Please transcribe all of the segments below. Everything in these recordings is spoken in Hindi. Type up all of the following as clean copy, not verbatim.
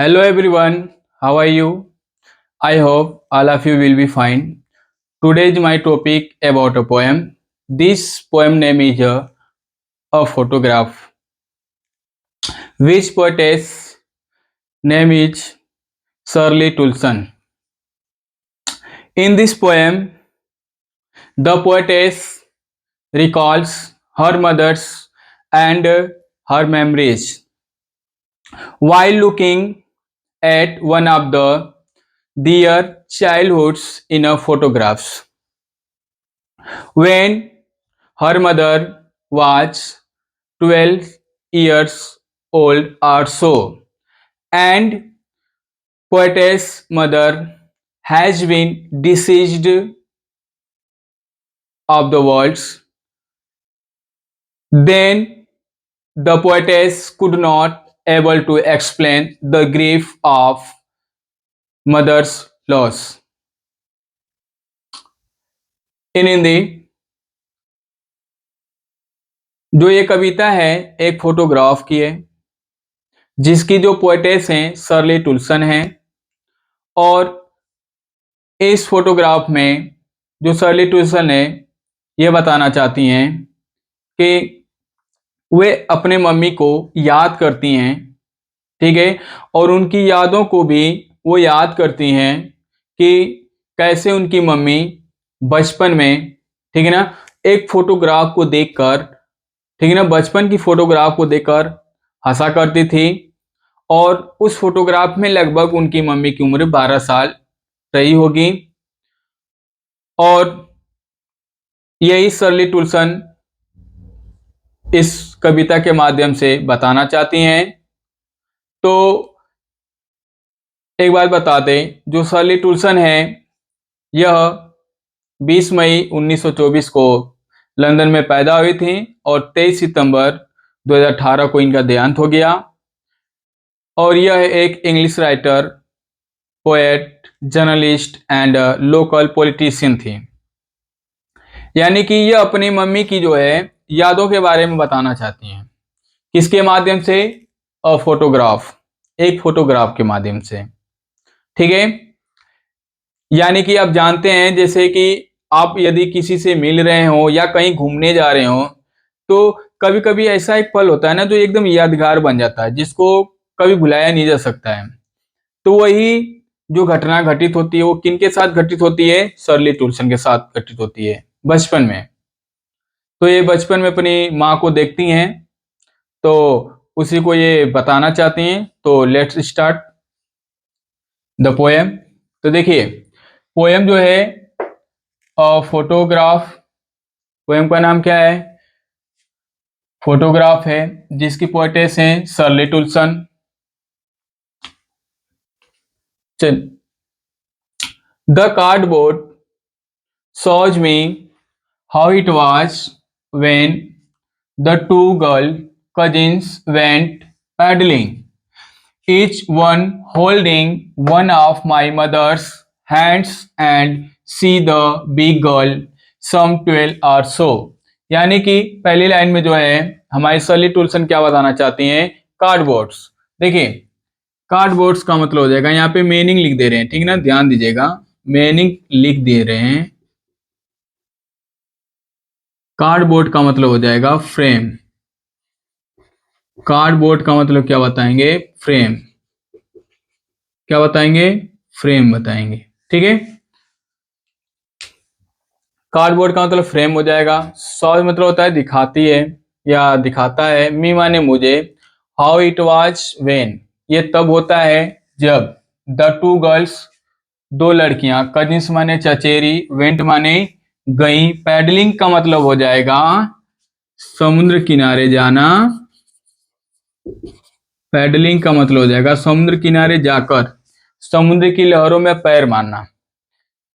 Hello everyone, how are you? I hope all of you will be fine. Today is my topic about a poem. This poem name is a photograph. Which poetess name is Shirley Tulson. In this poem, the poetess recalls her mother's and her memories while looking at one of their childhoods in a photographs. When her mother was 12 years old or so, and poetess mother has been deceased of the worlds. Then the poetess could not able to explain the grief of mother's loss. In Hindi, जो ये कविता है एक फोटोग्राफ की है जिसकी जो पोएटेस हैं शर्ली टुल्सन हैं और इस फोटोग्राफ में जो शर्ली टुल्सन है ये बताना चाहती हैं कि वे अपने मम्मी को याद करती हैं, ठीक है, और उनकी यादों को भी वो याद करती हैं कि कैसे उनकी मम्मी बचपन में, ठीक है ना, एक फोटोग्राफ को देखकर, ठीक है ना, बचपन की फोटोग्राफ को देखकर हंसा करती थी और उस फोटोग्राफ में लगभग उनकी मम्मी की उम्र 12 साल रही होगी और यही शर्ली टुल्सन इस कविता के माध्यम से बताना चाहती हैं। तो एक बात बता दें, जो शर्ली टुल्सन है यह 20 मई 1924 को लंदन में पैदा हुई थी और 23 सितंबर 2018 को इनका देहांत हो गया और यह एक English writer, poet, journalist and local politician थी। यानी कि यह अपनी मम्मी की जो है यादों के बारे में बताना चाहती हैं। किसके माध्यम से? अ फोटोग्राफ, एक फोटोग्राफ के माध्यम से, ठीक है। यानी कि आप जानते हैं जैसे कि आप यदि किसी से मिल रहे हो या कहीं घूमने जा रहे हो तो कभी कभी ऐसा एक पल होता है ना जो एकदम यादगार बन जाता है जिसको कभी भुलाया नहीं जा सकता है। तो वही जो घटना घटित होती है वो किनके साथ घटित होती है? शर्ली टुल्सन के साथ घटित होती है बचपन में। तो ये बचपन में अपनी माँ को देखती हैं तो उसी को ये बताना चाहती हैं। तो लेट्स स्टार्ट द पोएम। तो देखिए पोएम जो है फोटोग्राफ, पोएम का नाम क्या है? फोटोग्राफ है, जिसकी पोएटेस हैं Shirley Toulson. The cardboard shows me how it was when the two girl cousins went paddling, each one holding one of my mother's hands, and see the big girl some 12 or so। यानी कि पहली लाइन में जो है हमारी शर्ली टुल्सन क्या बताना चाहती हैं? कार्डबोर्ड्स। देखिए कार्डबोर्ड्स का मतलब हो जाएगा, यहाँ पे मीनिंग लिख दे रहे हैं, ठीक है ना, ध्यान दीजिएगा, मीनिंग लिख दे रहे हैं। कार्डबोर्ड का मतलब हो जाएगा फ्रेम। कार्डबोर्ड का मतलब क्या बताएंगे? फ्रेम। क्या बताएंगे? फ्रेम बताएंगे, ठीक है। कार्डबोर्ड का मतलब फ्रेम हो जाएगा। सौ मतलब होता है दिखाती है या दिखाता है। मी माने मुझे, हाउ इट वाज व्हेन ये तब होता है जब, द टू गर्ल्स दो लड़कियां, कजिन्स माने चचेरी, वेंट माने गई, पैडलिंग का मतलब हो जाएगा समुद्र किनारे जाना। पैडलिंग का मतलब हो जाएगा समुद्र किनारे जाकर समुद्र की लहरों में पैर मारना।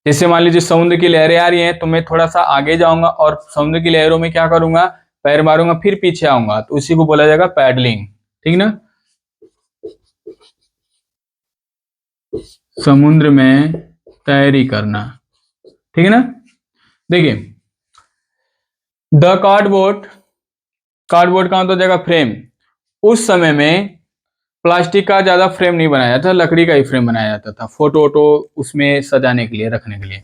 जैसे मान लीजिए समुद्र की लहरें आ रही हैं तो मैं थोड़ा सा आगे जाऊंगा और समुद्र की लहरों में क्या करूंगा? पैर मारूंगा, फिर पीछे आऊंगा, तो उसी को बोला जाएगा पैडलिंग, ठीक ना। समुद्र में तैरी करना, ठीक है ना। देखिए द कार्डबोर्ड, कार्डबोर्ड का मतलब हो जाएगा फ्रेम। उस समय में प्लास्टिक का ज्यादा फ्रेम नहीं बनाया जाता, लकड़ी का ही फ्रेम बनाया जाता था, फोटो वोटो उसमें सजाने के लिए, रखने के लिए।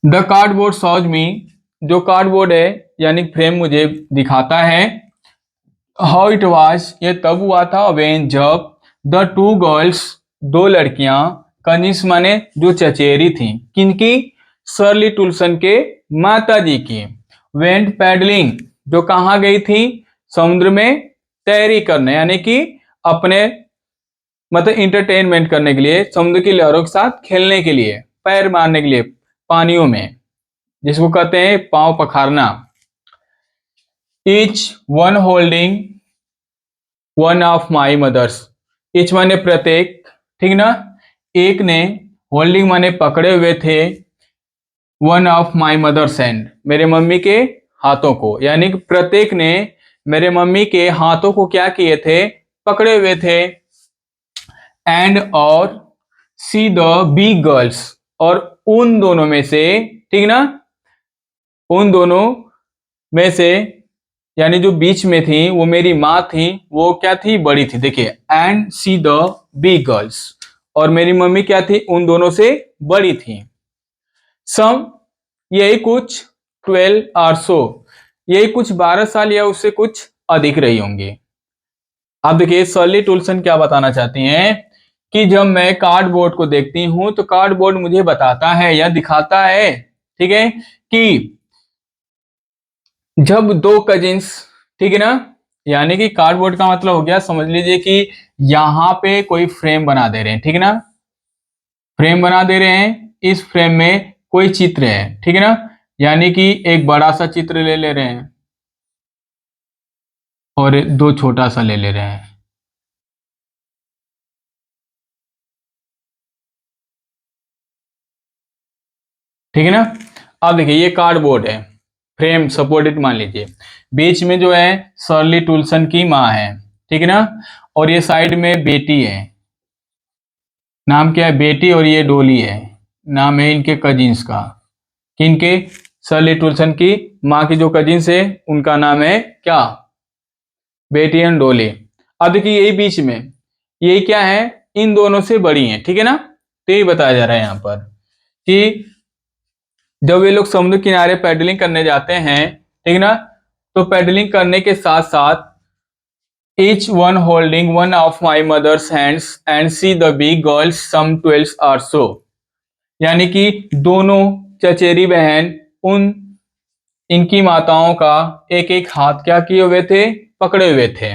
द कार्डबोर्ड शोज मी, जो कार्डबोर्ड है यानी फ्रेम मुझे दिखाता है, हाउ इट वाज, ये तब हुआ था व्हेन, जब, द टू गर्ल्स, दो लड़कियां, कनिष्क माने जो चचेरी थी, किनकी, शर्ली टुल्सन के माता जी की, वेंट पैडलिंग, जो कहाँ गई थी, समुद्र में तैरी करने, यानी कि अपने मतलब इंटरटेनमेंट करने के लिए, समुद्र की लहरों के साथ खेलने के लिए, पैर मारने के लिए पानियों में, जिसको कहते हैं पांव पखारना। Each one holding one of my mothers, each माने प्रत्येक, ठीक ना, एक ने, होल्डिंग माने पकड़े हुए थे, one of my mother's hand, मेरे मम्मी के हाथों को, यानी कि प्रत्येक ने मेरे मम्मी के हाथों को क्या किए थे, पकड़े हुए थे। एंड और सी द बिग गर्ल्स, और उन दोनों में से, ठीक ना, उन दोनों में से, यानी जो बीच में थी वो मेरी माँ थी, वो क्या थी, बड़ी थी, देखिए, and see the big girls, और मेरी मम्मी क्या थी, उन दोनों से बड़ी थी। सम, यही कुछ, 12 और सो, यही कुछ 12 साल या उससे कुछ अधिक रही होंगी। अब देखिए शर्ली टुल्सन क्या बताना चाहती हैं कि जब मैं कार्डबोर्ड को देखती हूं तो कार्डबोर्ड मुझे बताता है या दिखाता है, ठीक है, कि जब दो कजिन्स, ठीक है ना, यानी कि कार्डबोर्ड का मतलब हो गया, समझ लीजिए कि यहां पे कोई फ्रेम बना दे रहे हैं, ठीक है ना, फ्रेम बना दे रहे हैं, इस फ्रेम में कोई चित्र है, ठीक है ना, यानी कि एक बड़ा सा चित्र ले ले रहे हैं और दो छोटा सा ले ले रहे हैं, ठीक है ना। अब देखिए ये कार्डबोर्ड है, फ्रेम सपोर्टेड मान लीजिए, बीच में जो है शर्ली टुल्सन की माँ है, ठीक है ना, और ये साइड में बेटी है, नाम क्या है, बेटी, और ये डोली है, नाम है इनके कजिन्स का, किनके, शर्ली टुल्सन की माँ की जो कजिन्स है उनका नाम है क्या, बेटी एंड डोली। अब देखिए यही बीच में, यही क्या है, इन दोनों से बड़ी है, ठीक है ना, तो यही बताया जा रहा है यहाँ पर कि जब ये लोग समुद्र किनारे पैडलिंग करने जाते हैं, ठीक ना, तो पैडलिंग करने के साथ साथ each one holding one of my mothers hands and see the big girls some 12 or सो, यानी कि दोनों चचेरी बहन उन इनकी माताओं का एक एक हाथ क्या किए हुए थे, पकड़े हुए थे,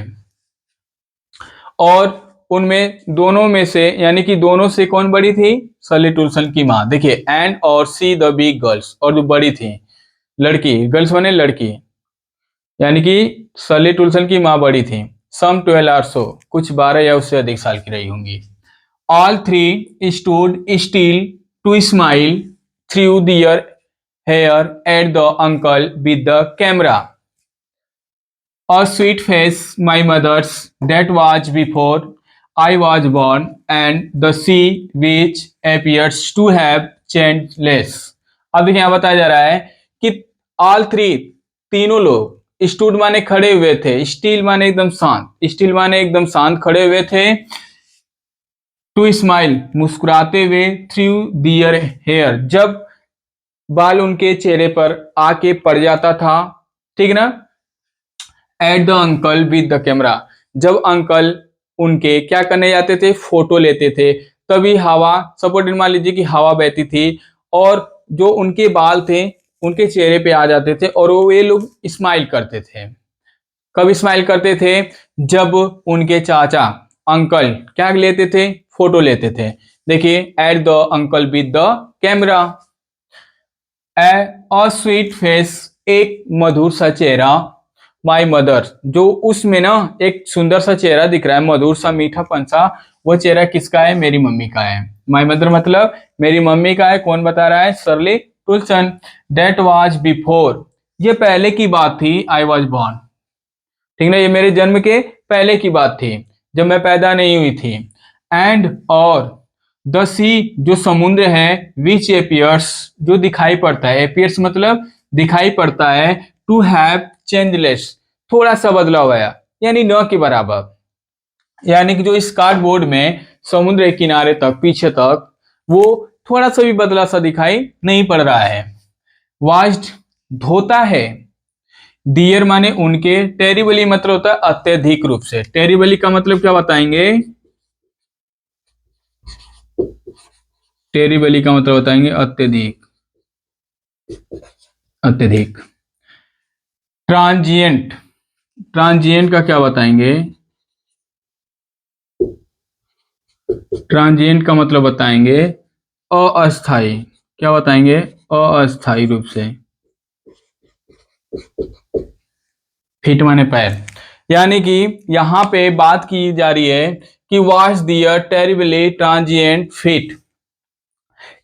और उनमें दोनों में से, यानी कि दोनों से कौन बड़ी थी, शर्ली टुल्सन की माँ, देखिए, एंड और सी द बिग गर्ल्स, और जो बड़ी थी लड़की, गर्ल्स बने लड़की, यानी कि शर्ली टुल्सन की माँ बड़ी थी, सम 12 और सो, कुछ 12 या उससे अधिक साल की रही होंगी। All three stood still to smile through their hair at the uncle with the camera, a sweet face my mother's that was before I was born, and the sea which appears to have changed less। अब देखिए यहाँ बताया जा रहा है कि ऑल थ्री, तीनों लोग, स्टूड माने खड़े हुए थे, स्टिल माने एकदम शांत, स्टिल माने एकदम शांत खड़े हुए थे, टू स्माइल मुस्कुराते हुए, थ्रू दियर हेयर जब बाल उनके चेहरे पर आके पड़ जाता था, ठीक ना, eight the uncle with the camera, जब अंकल उनके क्या करने जाते थे, फोटो लेते थे, तभी हवा, सपोर्टेड मान लीजिए कि हवा बहती थी और जो उनके बाल थे उनके चेहरे पे आ जाते थे और वो ये लोग स्माइल करते थे। कब स्माइल करते थे, जब उनके चाचा अंकल क्या लेते थे, फोटो लेते थे। देखिए, eight the uncle with the camera, a sweet face, एक मधुर सा चेहरा, माई मदर, जो उसमें ना एक सुंदर सा चेहरा दिख रहा है, मधुर सा मीठापन सा, वो चेहरा किसका है, मेरी मम्मी का है। माई मदर मतलब मेरी मम्मी का है, कौन बता रहा है, शर्ली टुल्सन। दैट वाज बिफोर, ये पहले की बात थी, आई वॉज बॉर्न, ठीक ना, ये मेरे जन्म के पहले की बात थी, जब मैं पैदा नहीं हुई थी। एंड और द सी, जो समुद्र है, विच एपियर्स, जो दिखाई पड़ता है, एपियर्स मतलब दिखाई पड़ता है, टू हैव चेंजलेस, थोड़ा सा बदला हुआ है, यानी न के बराबर, यानी कि जो इस कार्डबोर्ड में समुद्र के किनारे तक पीछे तक वो थोड़ा सा भी बदला सा दिखाई नहीं पड़ रहा है। वास्ट धोता है। डियर माने उनके, टेरिबली मतलब होता है अत्यधिक रूप से। टेरिबली का मतलब क्या बताएंगे? टेरिबली का मतलब बताएंगे अत्यधिक, अत्यधिक। ट्रांजिएंट, ट्रांजिएंट का क्या बताएंगे? ट्रांजिएंट का मतलब बताएंगे अस्थाई। क्या बताएंगे? अस्थाई रूप से। फीट माने पैर। यानी कि यहां पे बात की जा रही है कि was their terribly transient feet,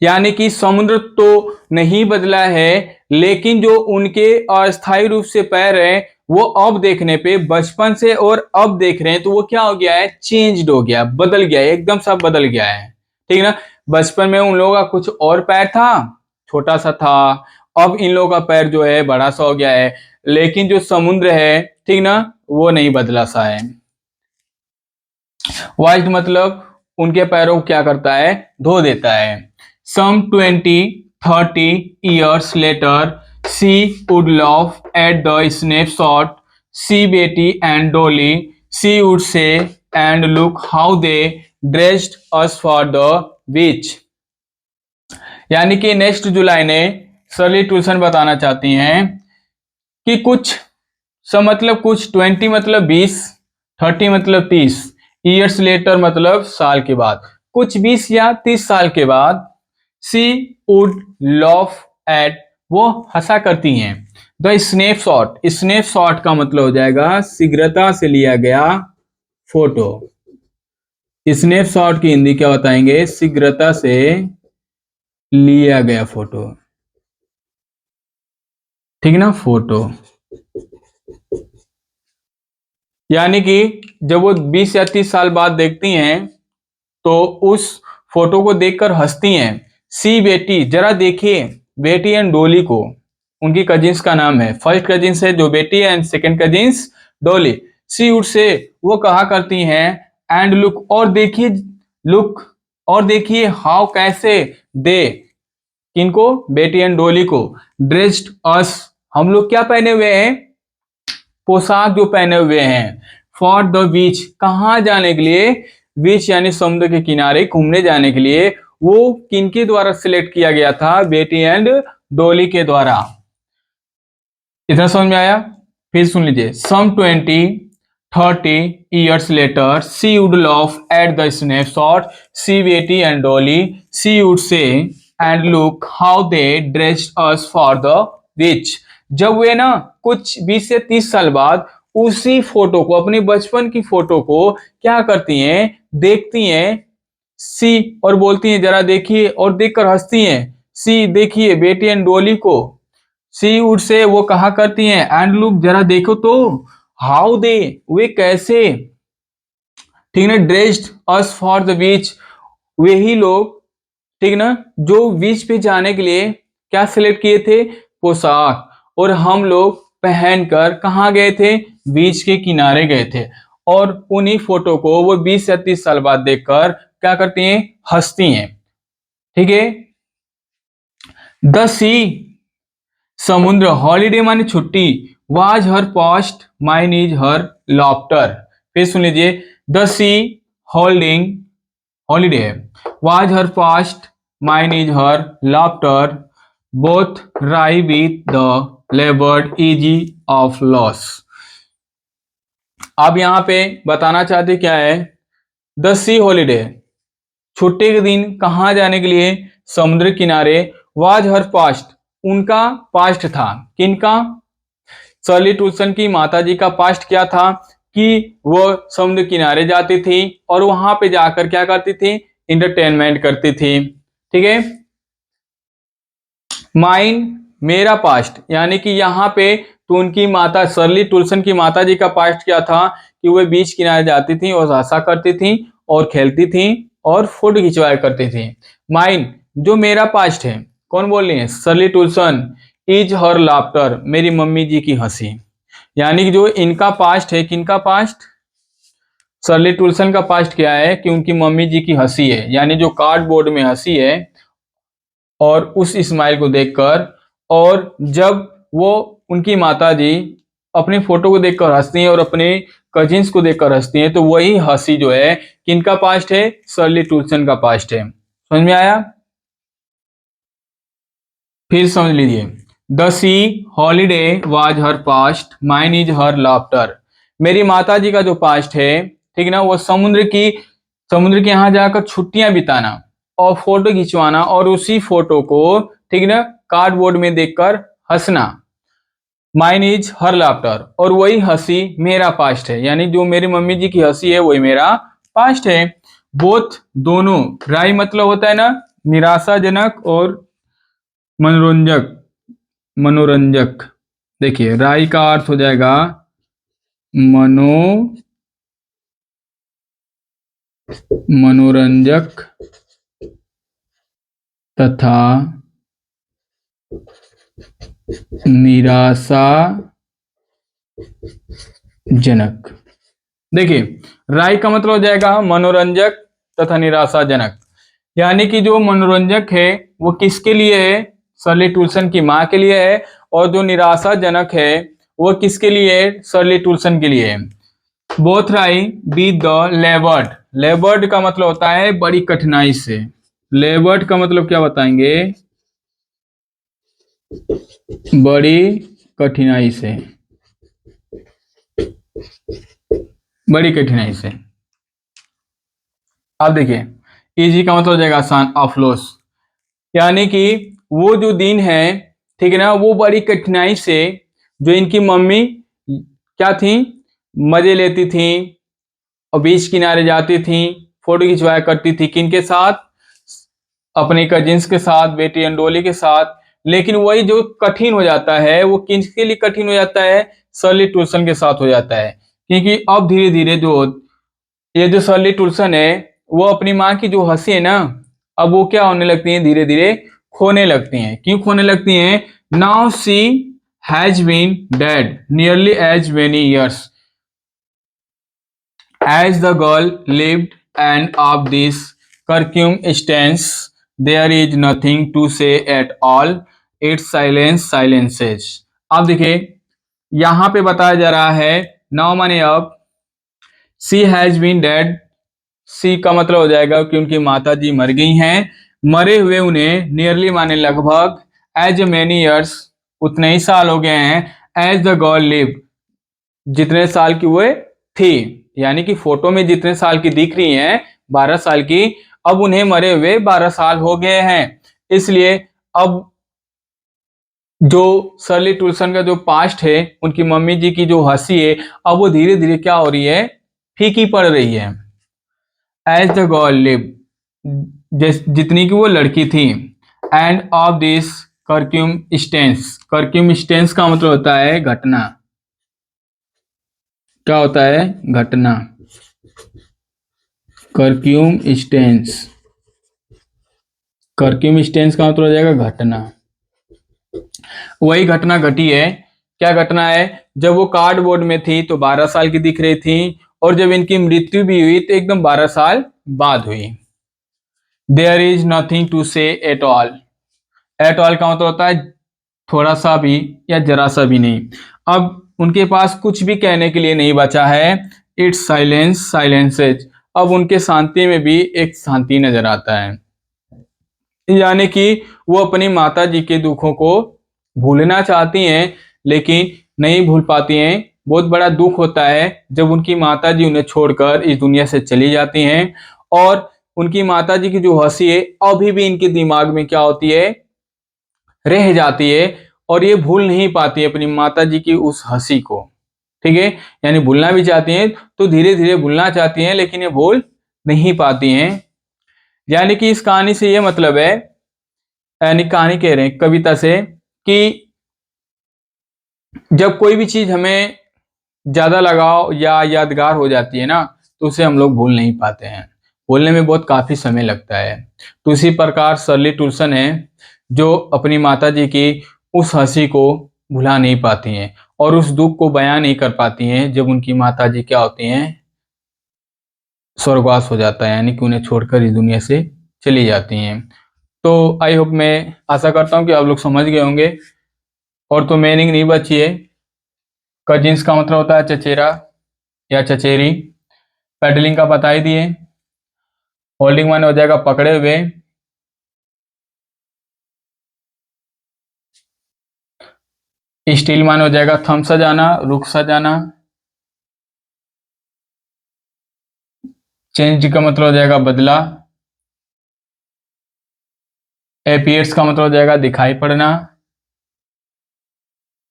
यानी कि समुद्र तो नहीं बदला है, लेकिन जो उनके अस्थायी रूप से पैर हैं वो अब देखने पे बचपन से और अब देख रहे हैं तो वो क्या हो गया है? चेंज्ड हो गया, बदल गया है, एकदम सा बदल गया है। ठीक है ना? बचपन में उन लोगों का कुछ और पैर था, छोटा सा था। अब इन लोगों का पैर जो है बड़ा सा हो गया है, लेकिन जो समुद्र है, ठीक ना, वो नहीं बदला सा है। वाइड मतलब उनके पैरों को क्या करता है? धो देता है। सम 20-30 years later, she would laugh at the snapshot. See Betty and Dolly, she would say, and look how they dressed us for the beach. यानी कि नेक्स्ट जुलाई ने सरली ट्यूशन बताना चाहती हैं कि कुछ मतलब कुछ 20 मतलब 20, 30 मतलब 30, ईयर्स लेटर मतलब साल के बाद, कुछ 20 या 30 साल के बाद, सी वुड लॉफ एट, वो हंसा करती हैं, द स्नैपशॉट। स्नैपशॉट का मतलब हो जाएगा शीघ्रता से लिया गया फोटो। स्नैपशॉट की हिंदी क्या बताएंगे? शीघ्रता से लिया गया फोटो। ठीक ना? फोटो। यानी कि जब वो 20 या 30 साल बाद देखती हैं तो उस फोटो को देखकर हंसती हैं। सी बेटी, जरा देखिए बेटी एंड डोली को, उनकी कजिन्स का नाम है। फर्स्ट कजिन्स है जो बेटी है एंड सेकंड कजिन्स डोली। सी वुड से, वो कहा करती हैं, एंड लुक, और देखिए, लुक और देखिए, हाउ कैसे, दे किनको? बेटी एंड डोली को, ड्रेस्ड अस, हम लोग क्या पहने हुए हैं? पोशाक जो पहने हुए हैं, फॉर द बीच, कहाँ जाने के लिए? बीच यानी समुद्र के किनारे घूमने जाने के लिए। वो किनके द्वारा सिलेक्ट किया गया था? बेटी एंड डोली के द्वारा। इतना समझ में आया? फिर सुन लीजिए। सम 20-30 years later, she would laugh at the snapshot. See Betty and Dolly, she would say, and look how they dressed us for the beach. जब वे ना कुछ 20 से 30 साल बाद उसी फोटो को, अपनी बचपन की फोटो को क्या करती हैं? देखती हैं। सी, और बोलती हैं जरा देखिए, और देखकर हंसती हैं। सी देखिए बेटी एंड डोली को। सी वुड से, वो कहा करती हैं, एंड लुक, जरा देखो तो, हाउ दे, वे कैसे, ठीक ना, dressed us for the beach, वे ही लोग, ठीक ना, जो बीच पे जाने के लिए क्या सिलेक्ट किए थे? पोशाक। और हम लोग पहनकर कहाँ गए थे? बीच के किनारे गए थे। और उन्हीं फोटो को वो 20 या 30 साल बाद देखकर क्या करती हैं? हंसती हैं। ठीक है? द सी, समुद्र, हॉलीडे माने छुट्टी, was her past, mine is her laughter. फिर सुन लीजिए। द सी होल्डिंग, हॉलीडे है, was her past, mine is her laughter, both wry with the laboured ease of loss. अब यहां पे बताना चाहते क्या है? द सी हॉलीडे, छुट्टी के दिन कहाँ जाने के लिए? समुद्र किनारे। वाज हर पास्ट, उनका पास्ट था, किनका? सर्ली टूसन की माताजी का पास्ट क्या था? कि वो समुद्र किनारे जाती थी और वहां पे जाकर क्या करती थी? इंटरटेनमेंट करती थी। ठीक है? माइन, मेरा पास्ट, यानी कि यहाँ पे तो उनकी माता सर्ली टुल्सन की माताजी का पास्ट क्या था? कि वे बीच किनारे जाती थी और हंसा करती थी और खेलती थी और फोटो खिंचवाया करती थी। माइन, जो मेरा पास्ट है, कौन बोल रही है? सर्ली टुल्सन, इज हर लाफ्टर, मेरी मम्मी जी की हंसी। यानी कि जो इनका पास्ट है, किनका पास्ट? शर्ली टुल्सन का पास्ट क्या है कि उनकी मम्मी जी की हंसी है, यानी जो कार्डबोर्ड में हंसी है, और उस स्माइल को देखकर, और जब वो उनकी माता जी अपनी फोटो को देखकर हंसती हैं और अपने कजिन्स को देखकर हंसती हैं, तो वही हंसी जो है किनका पास्ट है? शर्ली टुल्सन का पास्ट है। समझ में आया? फिर समझ लीजिए, the C holiday was her past, mine is her laughter. मेरी माता जी का जो पास्ट है, ठीक ना, वो समुद्र के यहाँ जाकर छुट्टियां बिताना और फोटो खिंचवाना, और उसी फोटो को, ठीक ना, कार्डबोर्ड में देखकर हंसना। माइन इज हर लाफ्टर, और वही हंसी मेरा पास्ट है, यानी जो मेरी मम्मी जी की हंसी है वही मेरा पास्ट है। बोथ, दोनों, राई मतलब होता है ना निराशाजनक और मनोरंजक, मनोरंजक। देखिए राई का अर्थ हो जाएगा मनोरंजक तथा निराशाजनक। देखिए राय का मतलब हो जाएगा मनोरंजक तथा निराशाजनक, यानी कि जो मनोरंजक है वो किसके लिए है? शर्ली टुल्सन की माँ के लिए है, और जो निराशाजनक है वो किसके लिए है? शर्ली टुल्सन के लिए है। बोथ राय बी द लेबर्ड, लेबर्ड का मतलब होता है बड़ी कठिनाई से। लेबर्ड का मतलब क्या बताएंगे? बड़ी कठिनाई से, बड़ी कठिनाई से। अब देखिए इजी का मतलब हो जाएगा आसान, ऑफलोस, यानी कि वो जो दिन है, ठीक है ना, वो बड़ी कठिनाई से, जो इनकी मम्मी क्या थी, मजे लेती थी और बीच किनारे जाती थी, फोटो खिंचवाया करती थी, किनके साथ? अपने कजिन्स के साथ, बेटी अंडोली के साथ। लेकिन वही जो कठिन हो जाता है वो किसके लिए कठिन हो जाता है? शर्ली टुल्सन के साथ हो जाता है, क्योंकि अब धीरे धीरे जो ये जो शर्ली टुल्सन है वो अपनी माँ की जो हंसी है ना, अब वो क्या होने लगती है? धीरे धीरे खोने लगती हैं। क्यों खोने लगती हैं? Now she has been dead nearly as many years as the girl lived, and of this circumstance there is nothing to say at all, its silence silences। अब देखिए यहां पे बताया जा रहा है नाउ माने अब, सी हैज बीन डेड, सी का मतलब हो जाएगा कि उनकी माता जी मर गई हैं, मरे हुए उन्हें नियरली माने लगभग, एज मेनी ईयर्स उतने ही साल हो गए हैं, एज द गर्ल लिव जितने साल की वो थी, यानी कि फोटो में जितने साल की दिख रही हैं 12 साल की, अब उन्हें मरे हुए 12 साल हो गए हैं। इसलिए अब जो शर्ली टुल्सन का जो पास्ट है, उनकी मम्मी जी की जो हंसी है, अब वो धीरे धीरे क्या हो रही है? फीकी पड़ रही है। एज द गर्ल लिव, जितनी की वो लड़की थी, एंड ऑफ दिस कर्क्यूम स्टेंस, कर्क्यूम स्टेंस का मतलब होता है घटना। क्या होता है? घटना। कर्क्यूम स्टेंस, कर्क्यूम स्टेंस का मतलब हो जाएगा घटना। वही घटना घटी है। क्या घटना है? जब वो कार्डबोर्ड में थी तो 12 साल की दिख रही थी, और जब इनकी मृत्यु भी हुई तो एकदम 12 साल बाद हुई। देयर इज नथिंग टू से एट ऑल, एट ऑल का मतलब होता है थोड़ा सा भी या जरा सा भी नहीं। अब उनके पास कुछ भी कहने के लिए नहीं बचा है। इट्स साइलेंस साइलेंसेज, अब उनके शांति में भी एक शांति नजर आता है, यानी कि वो अपनी माता जी के दुखों को भूलना चाहती हैं लेकिन नहीं भूल पाती हैं। बहुत बड़ा दुख होता है जब उनकी माता जी उन्हें छोड़कर इस दुनिया से चली जाती हैं, और उनकी माता जी की जो हंसी है अभी भी इनके दिमाग में क्या होती है? रह जाती है, और ये भूल नहीं पाती है अपनी माता जी की उस हंसी को। ठीक है, यानी भूलना भी चाहती हैं तो धीरे धीरे भूलना चाहती हैं, लेकिन ये भूल नहीं पाती हैं। यानी कि इस कहानी से ये मतलब है, यानी कहानी कह रहे हैं कविता से, कि जब कोई भी चीज हमें ज्यादा लगाव या यादगार हो जाती है ना, तो उसे हम लोग भूल नहीं पाते हैं, भूलने में बहुत काफी समय लगता है। तो इसी प्रकार शर्ली टुल्सन है जो अपनी माता जी की उस हंसी को भुला नहीं पाती हैं और उस दुख को बयां नहीं कर पाती हैं जब उनकी माता जी क्या होती हैं? स्वर्गवास हो जाता है, यानी कि उन्हें छोड़कर इस दुनिया से चली जाती हैं। तो आई होप, मैं आशा करता हूँ कि आप लोग समझ गए होंगे। और तो मीनिंग नहीं बची है। कजिन्स का मतलब होता है चचेरा या चचेरी। पैडलिंग का बता ही दिए। होल्डिंग माने हो जाएगा पकड़े हुए। स्टील माने हो जाएगा थंब सा जाना, रुक सा जाना। चेंज का मतलब हो जाएगा बदला। एपियर्स का मतलब हो जाएगा दिखाई पड़ना।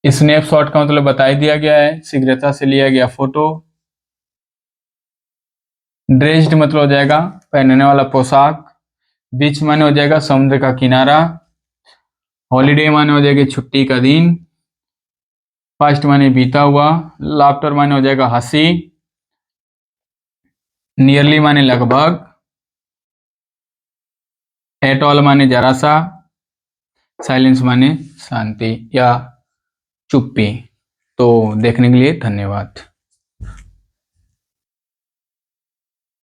स्नैपशॉट का मतलब बता ही दिया गया है, शीघ्रता से लिया गया फोटो। ड्रेस्ड मतलब हो जाएगा पहनने वाला पोशाक। बीच माने हो जाएगा समुद्र का किनारा। हॉलीडे माने हो जाएगी छुट्टी का दिन। पास्ट माने बीता हुआ। लाफ्टर माने हो जाएगा हंसी। नियरली माने लगभग। एट ऑल माने जरा सा। साइलेंस माने शांति या चुप्पी। तो देखने के लिए धन्यवाद।